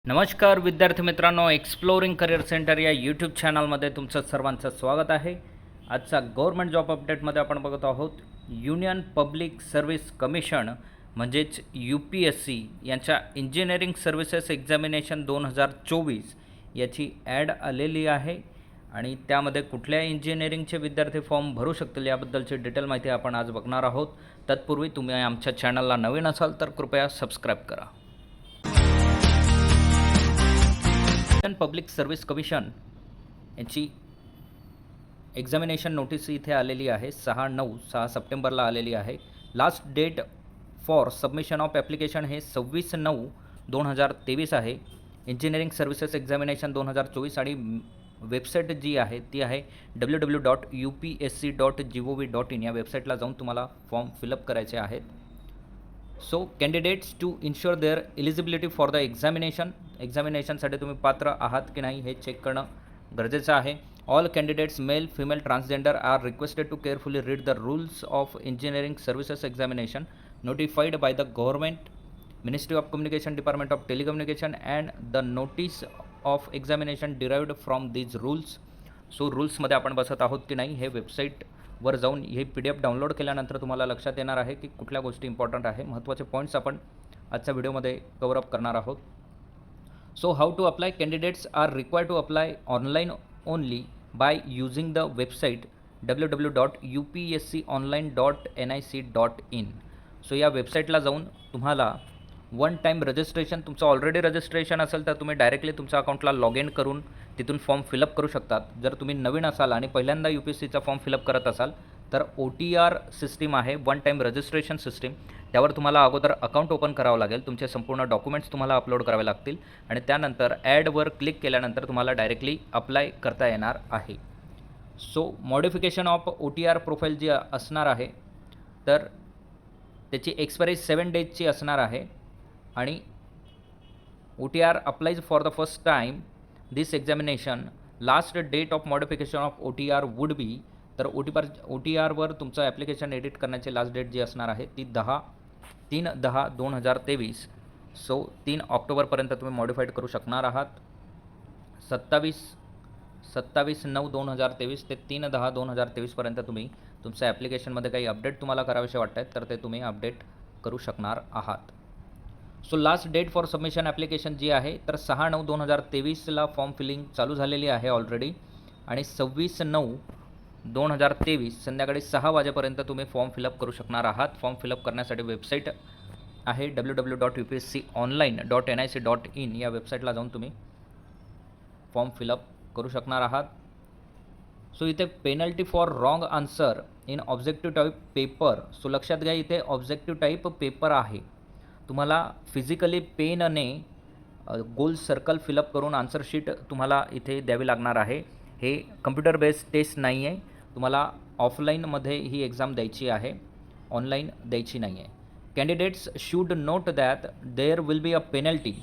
नमस्कार विद्यार्थी मित्रांनो, एक्सप्लोरिंग करिअर सेंटर या यूट्यूब चॅनलमध्ये तुमचं सर्वांचं स्वागत आहे. आजचा गव्हर्नमेंट जॉब अपडेटमध्ये आपण बघत आहोत युनियन पब्लिक सर्व्हिस कमिशन म्हणजेच UPSC यांच्या इंजिनिअरिंग सर्व्हिसेस एक्झामिनेशन 2024 याची ॲड आलेली आहे आणि त्यामध्ये कुठल्या इंजिनिअरिंगचे विद्यार्थी फॉर्म भरू शकतील याबद्दलची डिटेल माहिती आपण आज बघणार आहोत. तत्पूर्वी तुम्ही आमच्या चॅनलला नवीन असाल तर कृपया सबस्क्राईब करा. युनियन पब्लिक सर्व्हिस कमिशन यांची एक्झामिनेशन नोटीस इथे आलेली आहे. 6 सप्टेंबरला आलेली आहे. Last date for submission of application हे 26/9/2023 आहे. इंजिनिअरिंग सर्व्हिसेस एक्झामिनेशन 2024 आणि वेबसाईट जी आहे ती आहे www.upsc.gov.in. या वेबसाईटला जाऊन तुम्हाला फॉर्म फिलअप करायचे आहेत. So candidates to ensure their eligibility for the एक्झामिनेशनसाठी तुम्ही पात्र आहात की नाही हे चेक करणं गरजेचं आहे. All candidates male female transgender are requested to carefully read the rules of engineering services examination notified by the government, ministry of communication, department of telecommunication and the notice of examination derived from these rules. So रूल्समध्ये आपण बसत आहोत की नाही हे वेबसाईटवर जाऊन हे PDF डाउनलोड केल्यानंतर तुम्हाला लक्षात येणार आहे की कुठल्या गोष्टी इम्पॉर्टंट आहे. महत्त्वाचे पॉईंट्स आपण आजच्या व्हिडिओमध्ये कवर अप करणार आहोत. So how to apply. Candidates are required to apply online only by using the website www.upsconline.nic.in. So या वेबसाईटला जाऊन तुम्हाला वन टाईम रजिस्ट्रेशन, तुमचं ऑलरेडी रजिस्ट्रेशन असेल तर तुम्ही डायरेक्टली तुमच्या अकाउंटला लॉग इन करून तिथून फॉर्म फिलअप करू शकतात. जर तुम्ही नवीन असाल आणि पहिल्यांदा UPSCचा फॉर्म फिलअप करत असाल तर OTR सिस्टीम आहे, वन टाईम रजिस्ट्रेशन सिस्टीम. त्यावर तुम्हाला अगोदर अकाउंट ओपन करावं लागेल, तुमचे संपूर्ण डॉक्युमेंट्स तुम्हाला अपलोड करावे लागतील आणि त्यानंतर ॲडवर क्लिक केल्यानंतर तुम्हाला डायरेक्टली अप्लाय करता येणार आहे. So modification of OTR profile जी असणार आहे तर त्याची एक्सपायरी 7 डेजची असणार आहे आणि OTR applies for the first time this examination. Last date of modification of OTR would be. तर OTRवर तुमचं ॲप्लिकेशन एडिट करण्याची लास्ट डेट जी असणार आहे ती 3/10/2023. सो 3 ऑक्टोबरपर्यंत तुम्ही मॉडिफाईड करू शकणार आहात. 27/9/2023 ते 3/10/2023 पर्यंत तुम्ही तुमच्या ॲप्लिकेशनमध्ये काही अपडेट तुम्हाला करावेसे वाटत आहेत तर ते तुम्ही अपडेट करू शकणार आहात. So last date for submission application जी आहे तर 6/9/2023ला फॉर्म फिलिंग चालू झालेली आहे ऑलरेडी आणि 26/9/2023 संध्याकाळी 6 वाजेपर्यंत तुम्ही फॉर्म फिलअप करू शकणार आहात. फॉर्म फिलअप करण्यासाठी वेबसाईट आहे www.upsconline.nic.in. या वेबसाईटला जाऊन तुम्ही फॉर्म फिलअप करू शकणार आहात. सो इथे penalty for wrong answer in objective type paper. So लक्षात घ्या इथे ऑब्जेक्टिव्ह टाईप पेपर आहे. तुम्हाला फिजिकली पेनने गोल सर्कल फिलअप करून आन्सर शीट तुम्हाला इथे द्यावी लागणार आहे. हे कम्प्युटर बेस्ड टेस्ट नाही आहे. तुम्हाला ऑफलाईनमध्ये ही एक्झाम द्यायची आहे, ऑनलाईन द्यायची नाही आहे. Candidates should note that there will be a penalty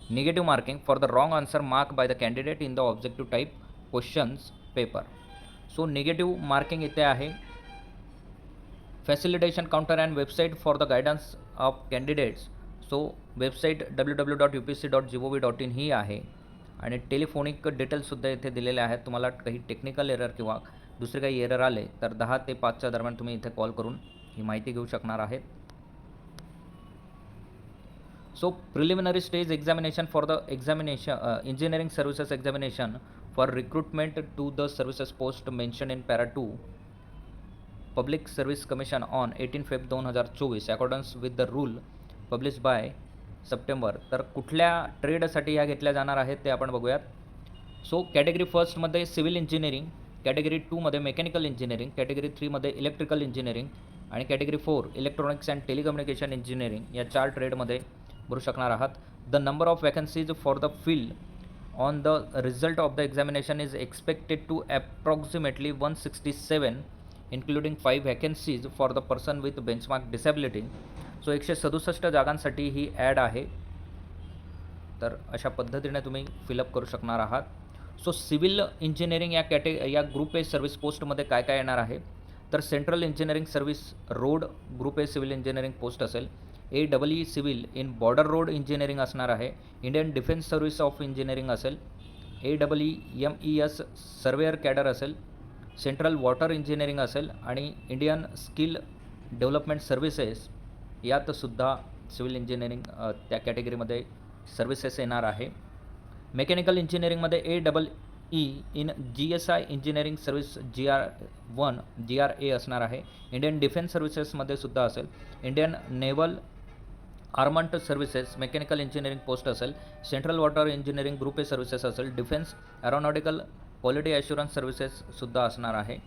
negative marking for the wrong answer mark by the candidate in the objective type questions paper. So negative marking इथे आहे. Facilitation counter and website for the guidance of candidates. So website www.upsc.gov.in ही आहे आणि telephonic डिटेल्ससुद्धा इथे दिलेले आहेत. तुम्हाला काही टेक्निकल एरर किंवा दुसरे काही एरर आले तर 10 ते 5च्या दरम्यान तुम्ही इथे कॉल करून ही माहिती घेऊ शकणार आहेत. So preliminary stage examination for the engineering services examination for recruitment to the services post mention in para 2 public service commission on 18 February 2024 accordance with the rule publish by September. तर कुठल्या ट्रेडसाठी ह्या घेतल्या जाणार आहेत ते आपण बघूयात. सो कॅटेगरी फर्स्टमध्ये सिव्हिल इंजिनिअरिंग, कॅटेगरी 2मध्ये मेकॅनिकल इंजिनिअरिंग, कॅटेगरी 3मध्ये इलेक्ट्रिकल इंजिनिअरिंग आणि category 4 electronics and telecommunication engineering या 4 ट्रेडमध्ये भरू शकणार आहात. The number of vacancies for the field on the result of the examination is expected to approximately 167 including 5 vacancies for the person with benchmark disability. So 167 जागांसाठी ही add आहे. तर अशा पद्धतीने तुम्ही फिलअप करू शकणार आहात. सो सिव्हिल इंजिनिअरिंग या ग्रुप ए सर्व्हिस पोस्टमध्ये काय काय येणार आहे तर central engineering service road group A civil engineering post असेल. AEE civil in border road engineering असणार आहे. Indian defence service of engineering असेल. AEEMES सर्वेअर कॅडर असेल. सेंट्रल वॉटर इंजिनिअरिंग असेल आणि इंडियन स्किल डेव्हलपमेंट सर्व्हिसेस यात सुद्धा सिव्हिल इंजिनिअरिंग त्या कॅटेगरीमध्ये सर्व्हिसेस येणार आहे. मेकॅनिकल इंजिनिअरिंगमध्ये AEE in GSI engineering service GR1 GRA असणार आहे. इंडियन डिफेन्स सर्व्हिसेसमध्ये सुद्धा असेल. Indian naval armament services mechanical engineering post असेल. Central water engineering group A services असेल. डिफेन्स एरोनॉटिकल क्वालिटी ॲश्युरन्स सर्व्हिसेससुद्धा असणार आहे.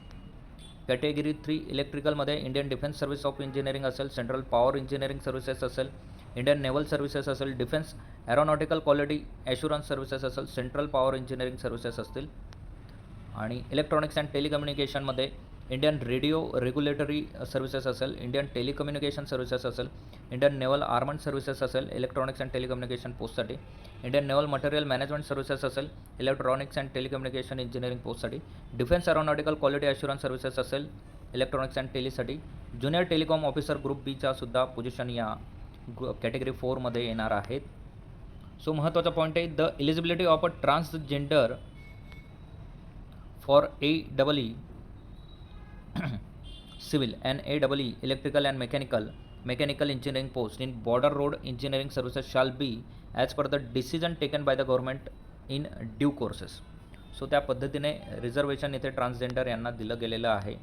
कॅटेगरी 3 इलेक्ट्रिकलमध्ये Indian defence service of engineering असेल. सेंट्रल पॉवर इंजिनिअरिंग सर्व्हिसेस असेल. इंडियन नेव्हल सर्व्हिसेस असेल. Defence aeronautical quality assurance services असेल. सेंट्रल पॉवर इंजिनिअरिंग सर्व्हिसेस असतील. आणि इलेक्ट्रॉनिक्स अँड टेलिकम्युनिकेशनमध्ये इंडियन रेडिओ रेग्युलेटरी सर्व्हिसेस असेल. इंडियन टेलिकम्युनिकेशन सर्व्हिसेस असेल. इंडियन नेव्हल आर्मंट सर्व्हिसेस असेल इलेक्ट्रॉनिक्स अँड टेलिकम्युनिकेशन पोस्टसाठी. Indian naval material management services असेल इलेक्ट्रॉनिक्स अँड टेलिकम्युनिकेशन इंजिनिअरिंग पोस्टसाठी. Defence aeronautical quality assurance services असेल इलेक्ट्रॉनिक्स अँड टेलीसाठी. Junior telecom officer group बीच्या सुद्धा पोझिशन या कॅटेगरी 4मध्ये येणार आहेत. सो महत्त्वाचा पॉईंट आहे the eligibility of a transgender for AEE civil and AEE electrical and mechanical engineering post in border road engineering services shall be as per the decision taken by the government in due courses. So त्या पद्धतीने reservation इथे transgender यांना दिलं गेलेलं आहे.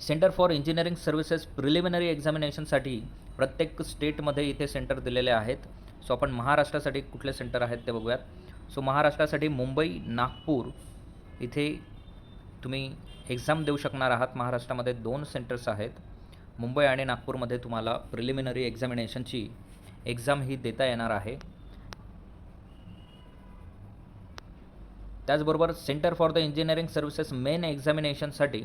Centre for engineering services preliminary एक्झामिनेशनसाठी प्रत्येक स्टेटमध्ये इथे सेंटर दिलेले आहेत. सो आपण महाराष्ट्रासाठी कुठले सेंटर आहेत ते बघूयात. सो महाराष्ट्रासाठी मुंबई नागपूर इथे तुम्ही एक्झाम देऊ शकणार आहात. महाराष्ट्रामध्ये 2 सेंटर्स आहेत. मुंबई आणि नागपूरमध्ये तुम्हाला प्रिलिमिनरी एक्झामिनेशनची एक्झाम ही देता येणार आहे. त्याचबरोबर centre for the engineering services main एक्झामिनेशनसाठी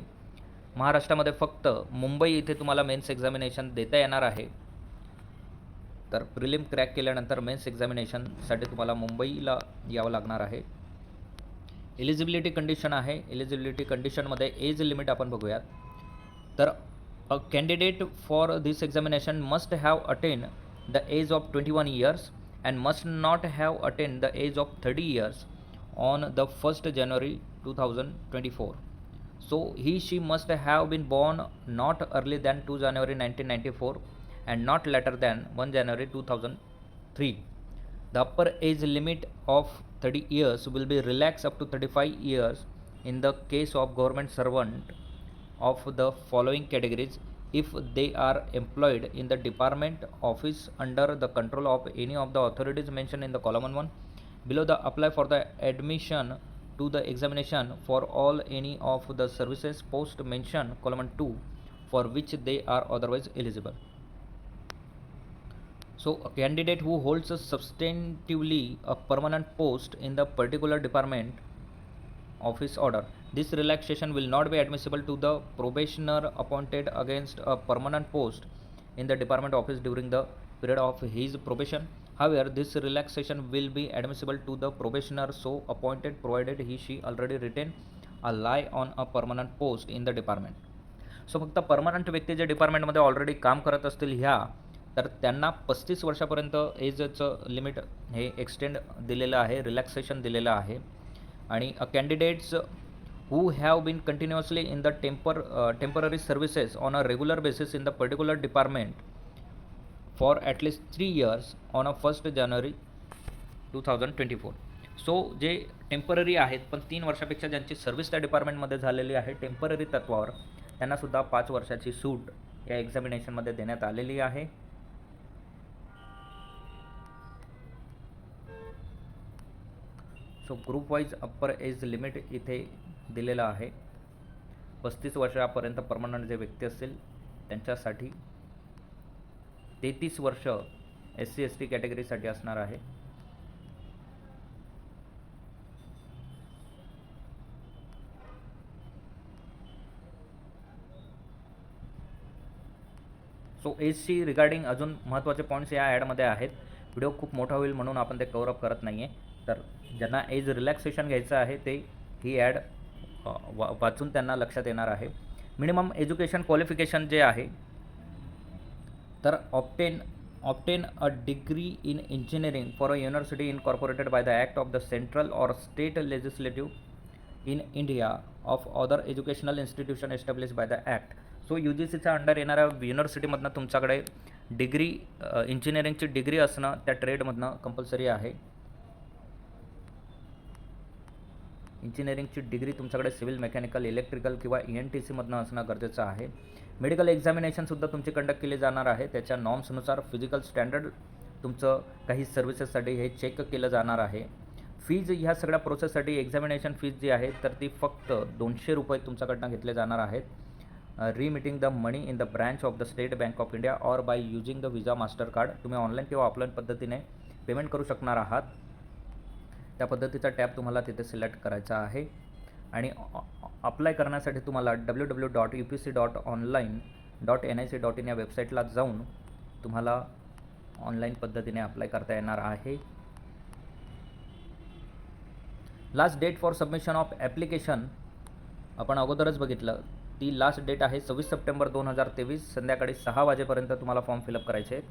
महाराष्ट्रामध्ये फक्त मुंबई इथे तुम्हाला मेन्स एक्झामिनेशन देता येणार आहे. तर प्रिलिम क्रॅक केल्यानंतर मेन्स एक्झामिनेशनसाठी तुम्हाला मुंबईला यावं लागणार आहे. एलिजिबिलिटी कंडिशन आहे. एलिजिबिलिटी कंडिशनमध्ये एज लिमिट आपण बघूयात. तर a candidate for this examination must have attain the age of 21 years and must not have attain the age of 30 years on the 1st January 2024. So she must have been born not early than 2 January 1994 and not later than 1 January 2003. The upper age limit of 30 years will be relaxed up to 35 years in the case of government servant of the following categories if they are employed in the department office under the control of any of the authorities mentioned in the column 1 below. The apply for the admission to the examination for all any of the services post mentioned column 2 for which they are otherwise eligible. So a candidate who holds a substantively a permanent post in the particular department office order, this relaxation will not be admissible to the probationer appointed against a permanent post in the department office during the period of his probation. However, this relaxation will be admissible to the probationer so appointed provided he already retain a lie on a permanent post in the department. So फक्त permanent व्यक्ती जे डिपार्टमेंटमध्ये already काम करत असतील ह्या तर त्यांना 35 वर्षापर्यंत एजचं लिमिट हे एक्सटेंड दिलेलं आहे, रिलॅक्सेशन दिलेलं आहे. आणि candidates who have been continuously in the temporary services on a regular basis in the particular department for at least 3 years on a 1st January 2024. So जे टेम्पररी आहेत पण 3 वर्षापेक्षा ज्यांची सर्व्हिस त्या डिपार्टमेंटमध्ये झालेली आहे टेम्पररी तत्वावर त्यांनासुद्धा 5 वर्षाची सूट या एक्झामिनेशनमध्ये देण्यात आलेली आहे. So group wise upper age limit इथे दिलेलं आहे. 35 वर्षापर्यंत परमनंट जे व्यक्ती असतील त्यांच्यासाठी 33 वर्ष SC ST कॅटेगरीसाठी असणार आहे. सो एजची रिगार्डिंग अजून महत्त्वाचे पॉईंट्स या ॲडमध्ये आहेत. व्हिडिओ खूप मोठा होईल म्हणून आपण ते कव्हर अप करत नाही आहे. तर ज्यांना एज रिलॅक्सेशन घ्यायचं आहे ते ही ॲड वाचून त्यांना लक्षात येणार आहे. मिनिमम एज्युकेशन क्वालिफिकेशन जे आहे तर obtain a degree in engineering for a university incorporated by the act of the central or state legislative in India of other educational institution establish by the act. So U G सीच्या under येणाऱ्या युनिव्हर्सिटीमधनं तुमच्याकडे degree इंजिनिअरिंगची degree असणं त्या ट्रेडमधनं compulsory आहे. इंजिनिअरिंगची degree तुमच्याकडे civil, mechanical, electrical किंवा ENTC मधनं असणं गरजेचं आहे. मेडिकल एक्झामिनेशनसुद्धा तुमची कंडक्ट केली जाणार आहे. त्याच्या नॉर्म्सनुसार फिजिकल स्टँडर्ड तुमचं काही सर्व्हिसेससाठी हे चेक केलं जाणार आहे. फीज ह्या सगळ्या प्रोसेससाठी एक्झामिनेशन फीज जी आहे तर ती फक्त ₹200 तुमच्याकडनं घेतले जाणार आहेत. Remitting the money in the branch of the State Bank of India or by using the Visa master card. तुम्ही ऑनलाईन किंवा ऑफलाईन पद्धतीने पेमेंट करू शकणार आहात. त्या पद्धतीचा टॅब तुम्हाला तिथे सिलेक्ट करायचा आहे आणि अप्लाय करण्यासाठी तुम्हाला www.upc.online.nic.in या वेबसाईटला जाऊन तुम्हाला ऑनलाईन पद्धतीने अप्लाय करता येणार आहे. Last date for submission of application आपण अगोदरच बघितलं. ती लास्ट डेट आहे 26 सप्टेंबर 2023 संध्याकाळी 6 वाजेपर्यंत तुम्हाला फॉर्म फिलअप करायचे आहेत.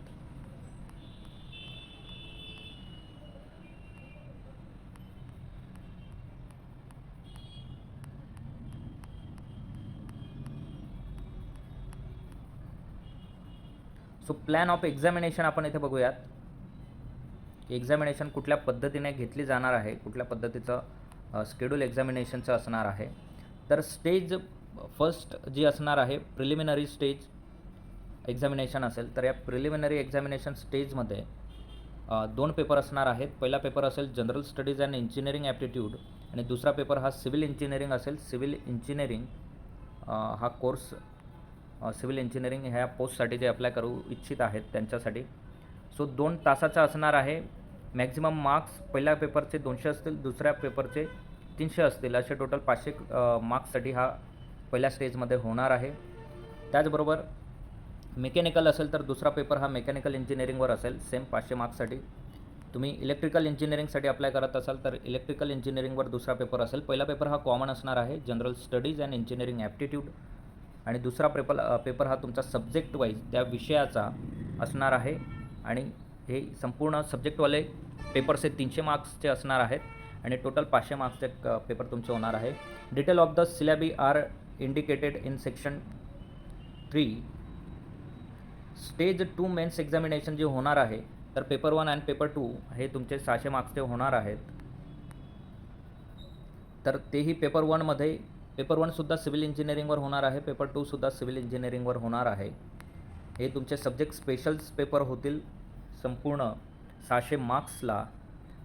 सो प्लॅन ऑफ एक्झामिनेशन आपण इथे बघूयात. एक्झामिनेशन कुठल्या पद्धतीने घेतली जाणार आहे, कुठल्या पद्धतीचं शेड्यूल एक्झामिनेशनचं असणार आहे. तर स्टेज फर्स्ट जी असणार आहे प्रिलिमिनरी स्टेज एक्झामिनेशन असेल. तर या प्रिलिमिनरी एक्झामिनेशन स्टेजमध्ये 2 पेपर असणार आहेत. पहिला पेपर असेल general studies and engineering aptitude आणि दुसरा पेपर हा सिव्हिल इंजिनिअरिंग असेल. सिव्हिल इंजिनिअरिंग हा कोर्स सिव्हिल इंजिनिअरिंग ह्या पोस्टसाठी जे अप्लाय करू इच्छित आहेत त्यांच्यासाठी. सो 2 तासाचा असणार आहे. मॅक्झिमम मार्क्स पहिल्या पेपरचे 200 असतील, दुसऱ्या पेपरचे 300 असतील. असे टोटल 500 मार्क्ससाठी हा पहिल्या स्टेजमध्ये होणार आहे. त्याचबरोबर मेकॅनिकल असेल तर दुसरा पेपर हा मेकॅनिकल इंजिनिअरिंगवर असेल, सेम 500 मार्क्ससाठी. तुम्ही इलेक्ट्रिकल इंजिनिअरिंगसाठी अप्लाय करत असाल तर इलेक्ट्रिकल इंजिनिअरिंगवर दुसरा पेपर असेल. पहिला पेपर हा कॉमन असणार आहे, general studies and engineering aptitude, आणि दुसरा पेपर हा तुमचा सब्जेक्ट वाईज त्या विषयाचा असणार आहे. आणि हे संपूर्ण सब्जेक्टवाले पेपर्स हे 300 मार्क्सचे असणार आहेत आणि टोटल 500 मार्क्सचे पेपर तुमचे होणार आहे. Detail of the syllabi are indicated in section 3. Stage 2 mains examination जे होणार आहे तर पेपर 1 आणि पेपर 2 हे तुमचे 600 मार्क्सचे होणार आहेत. तर तेही पेपर 1मध्ये पेपर 1सुद्धा सिव्हिल इंजिनिअरिंगवर होणार आहे, पेपर 2सुद्धा सिव्हिल इंजिनिअरिंगवर होणार आहे. हे तुमचे सब्जेक्ट स्पेशल्स पेपर होतील संपूर्ण 600 मार्क्सला.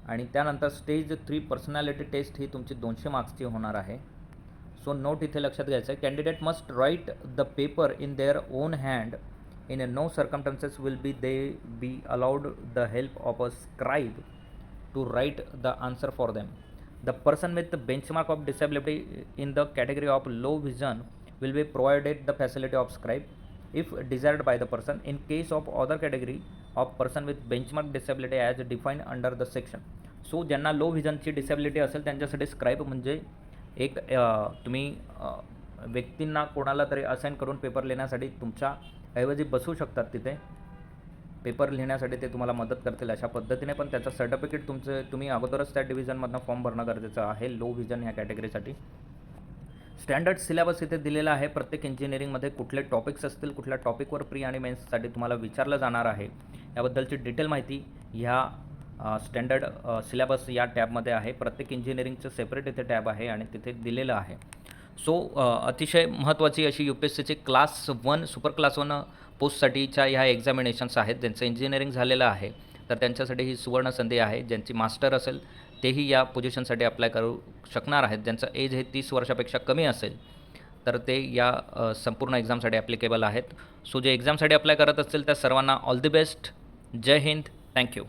आणि त्यानंतर स्टेज 3 पर्सनॅलिटी टेस्ट ही तुमची 200 मार्क्सची होणार आहे. सो नोट इथे लक्षात घ्यायचं आहे, candidate must write the paper in their own hand. In no circumstances will be allowed the help of a scribe to write the answer for them. The person with the benchmark of disability in the category of low vision will be provided the facility of scribe if desired by the person. In case of other category of person with benchmark disability as defined under the section. So ज्यांना low व्हिजनची disability असेल त्यांच्यासाठी scribe म्हणजे एक तुम्ही व्यक्तींना कोणाला तरी assign करून पेपर लिहिण्यासाठी तुमच्या ऐवजी बसू शकतात तिथे. पेपर लिहिण्यासाठी ते तुम्हाला मदत करतील अशा पद्धतीने. पण त्याचं सर्टिफिकेट तुम्ही अगोदरच त्या डिव्हिजनमधनं फॉर्म भरणं गरजेचं आहे लो व्हिजन ह्या कॅटेगरीसाठी. स्टँडर्ड सिलेबस इथे दिलेला आहे. प्रत्येक इंजिनिअरिंगमध्ये कुठले टॉपिक्स असतील, कुठल्या टॉपिकवर प्री आणि मेन्ससाठी तुम्हाला विचारलं जाणार आहे याबद्दलची डिटेल माहिती ह्या स्टँडर्ड सिलेबस या टॅबमध्ये आहे. प्रत्येक इंजिनिअरिंगचं सेपरेट इथे टॅब आहे आणि तिथे दिलेलं आहे. सो अतिशय महत्त्वाची अशी UPSCची क्लास 1 सुपर क्लास 1 पोस्टसाठीच्या ह्या एक्झामिनेशन्स आहेत. ज्यांचं इंजिनिअरिंग झालेलं आहे तर त्यांच्यासाठी ही सुवर्ण संधी आहे. ज्यांची मास्टर असेल तेही या पोझिशनसाठी अप्लाय करू शकणार आहेत. ज्यांचं एज हे 30 वर्षापेक्षा कमी असेल तर ते या संपूर्ण एक्झामसाठी ॲप्लिकेबल आहेत. सो जे एक्झामसाठी अप्लाय करत असतील त्या सर्वांना ऑल दी बेस्ट. जय हिंद. थँक्यू.